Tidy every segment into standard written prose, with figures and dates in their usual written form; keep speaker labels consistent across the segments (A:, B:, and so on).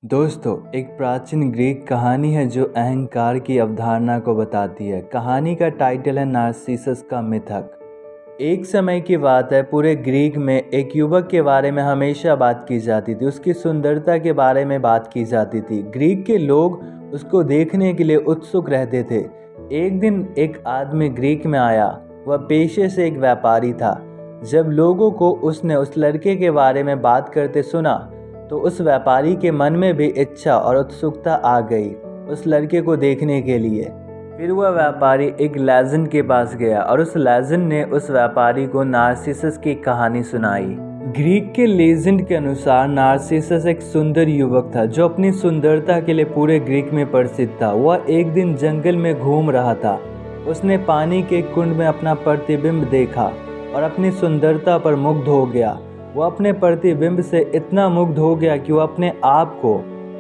A: दोस्तों, एक प्राचीन ग्रीक कहानी है जो अहंकार की अवधारणा को बताती है। कहानी का टाइटल है नार्सिसस का मिथक। एक समय की बात है, पूरे ग्रीक में एक युवक के बारे में हमेशा बात की जाती थी। उसकी सुंदरता के बारे में बात की जाती थी। ग्रीक के लोग उसको देखने के लिए उत्सुक रहते थे। एक दिन एक आदमी ग्रीक में आया। वह पेशे से एक व्यापारी था। जब लोगों को उसने उस लड़के के बारे में बात करते सुना तो उस व्यापारी के मन में भी इच्छा और उत्सुकता आ गई उस लड़के को देखने के लिए। फिर वह व्यापारी एक लेजेंड के पास गया और उस लेजेंड ने उस व्यापारी को नार्सिसस की कहानी सुनाई। ग्रीक के लेजेंड के अनुसार नार्सिसस एक सुंदर युवक था जो अपनी सुंदरता के लिए पूरे ग्रीक में प्रसिद्ध था। वह एक दिन जंगल में घूम रहा था। उसने पानी के कुंड में अपना प्रतिबिंब देखा और अपनी सुंदरता पर मुग्ध हो गया। वह अपने प्रतिबिंब से इतना मुग्ध हो गया कि वह अपने आप को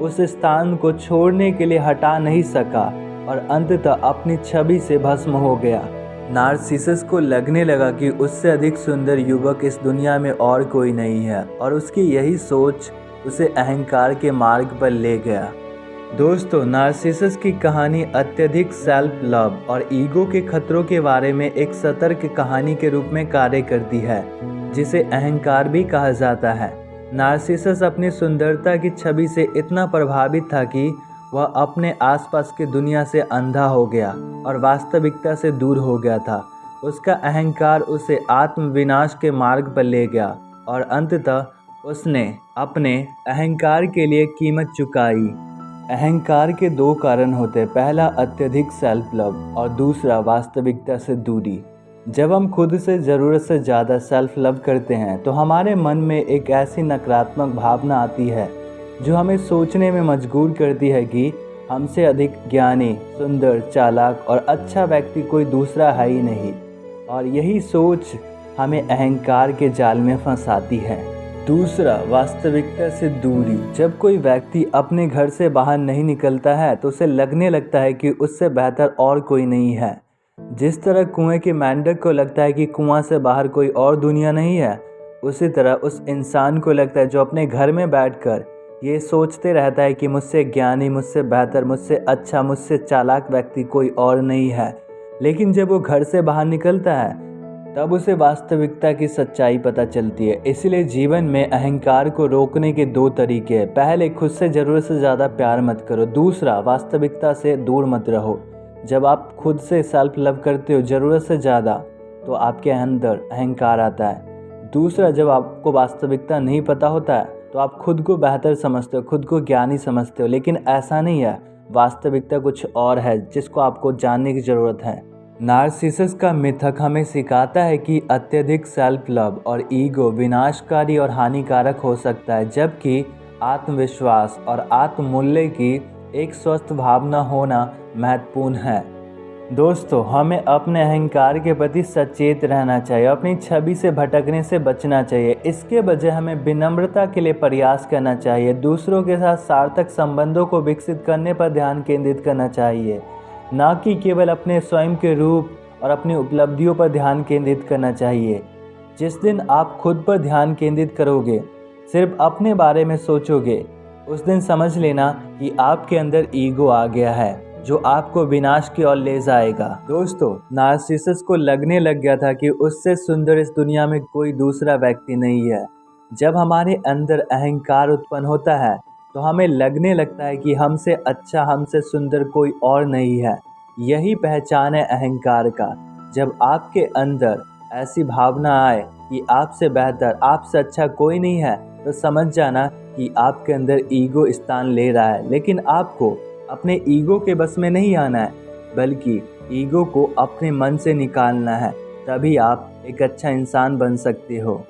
A: उस स्थान को छोड़ने के लिए हटा नहीं सका और अंततः अपनी छवि से भस्म हो गया। नार्सिसस को लगने लगा कि उससे अधिक सुंदर युवक इस दुनिया में और कोई नहीं है और उसकी यही सोच उसे अहंकार के मार्ग पर ले गया। दोस्तों, नार्सिसस की कहानी अत्यधिक सेल्फ लव और ईगो के खतरों के बारे में एक सतर्क कहानी के रूप में कार्य करती है, जिसे अहंकार भी कहा जाता है। नार्सिसस अपनी सुंदरता की छवि से इतना प्रभावित था कि वह अपने आसपास की दुनिया से अंधा हो गया और वास्तविकता से दूर हो गया था। उसका अहंकार उसे आत्मविनाश के मार्ग पर ले गया और अंततः उसने अपने अहंकार के लिए कीमत चुकाई। अहंकार के दो कारण होते हैं, पहला अत्यधिक सेल्फ लव और दूसरा वास्तविकता से दूरी। जब हम खुद से ज़रूरत से ज़्यादा सेल्फ लव करते हैं तो हमारे मन में एक ऐसी नकारात्मक भावना आती है जो हमें सोचने में मजबूर करती है कि हमसे अधिक ज्ञानी, सुंदर, चालाक और अच्छा व्यक्ति कोई दूसरा है ही नहीं, और यही सोच हमें अहंकार के जाल में फंसाती है। दूसरा, वास्तविकता से दूरी। जब कोई व्यक्ति अपने घर से बाहर नहीं निकलता है तो उसे लगने लगता है कि उससे बेहतर और कोई नहीं है। जिस तरह कुएं के मेंढक को लगता है कि कुआं से बाहर कोई और दुनिया नहीं है, उसी तरह उस इंसान को लगता है जो अपने घर में बैठकर ये सोचते रहता है कि मुझसे ज्ञानी, मुझसे बेहतर, मुझसे अच्छा, मुझसे चालाक व्यक्ति कोई और नहीं है। लेकिन जब वो घर से बाहर निकलता है तब उसे वास्तविकता की सच्चाई पता चलती है। इसलिए जीवन में अहंकार को रोकने के दो तरीके हैं। पहले, खुद से ज़रूरत से ज़्यादा प्यार मत करो। दूसरा, वास्तविकता से दूर मत रहो। जब आप खुद से सेल्फ लव करते हो ज़रूरत से ज़्यादा तो आपके अंदर अहंकार आता है। दूसरा, जब आपको वास्तविकता नहीं पता होता है तो आप खुद को बेहतर समझते हो, खुद को ज्ञानी समझते हो, लेकिन ऐसा नहीं है। वास्तविकता कुछ और है जिसको आपको जानने की ज़रूरत है। नार्सिसस का मिथक हमें सिखाता है कि अत्यधिक सेल्फ लव और ईगो विनाशकारी और हानिकारक हो सकता है, जबकि आत्मविश्वास और आत्ममूल्य की एक स्वस्थ भावना होना महत्वपूर्ण है। दोस्तों, हमें अपने अहंकार के प्रति सचेत रहना चाहिए, अपनी छवि से भटकने से बचना चाहिए। इसके बजाय हमें विनम्रता के लिए प्रयास करना चाहिए, दूसरों के साथ सार्थक संबंधों को विकसित करने पर ध्यान केंद्रित करना चाहिए, ना कि केवल अपने स्वयं के रूप और अपनी उपलब्धियों पर ध्यान केंद्रित करना चाहिए। जिस दिन आप खुद पर ध्यान केंद्रित करोगे, सिर्फ अपने बारे में सोचोगे, उस दिन समझ लेना कि आपके अंदर ईगो आ गया है जो आपको विनाश की ओर ले जाएगा। दोस्तों, नार्सिसस को लगने लग गया था कि उससे सुंदर इस दुनिया में कोई दूसरा व्यक्ति नहीं है। जब हमारे अंदर अहंकार उत्पन्न होता है तो हमें लगने लगता है कि हमसे अच्छा, हमसे सुंदर कोई और नहीं है। यही पहचान है अहंकार का। जब आपके अंदर ऐसी भावना आए कि आपसे बेहतर, आपसे अच्छा कोई नहीं है, तो समझ जाना कि आपके अंदर ईगो स्थान ले रहा है। लेकिन आपको अपने ईगो के बस में नहीं आना है, बल्कि ईगो को अपने मन से निकालना है। तभी आप एक अच्छा इंसान बन सकते हो।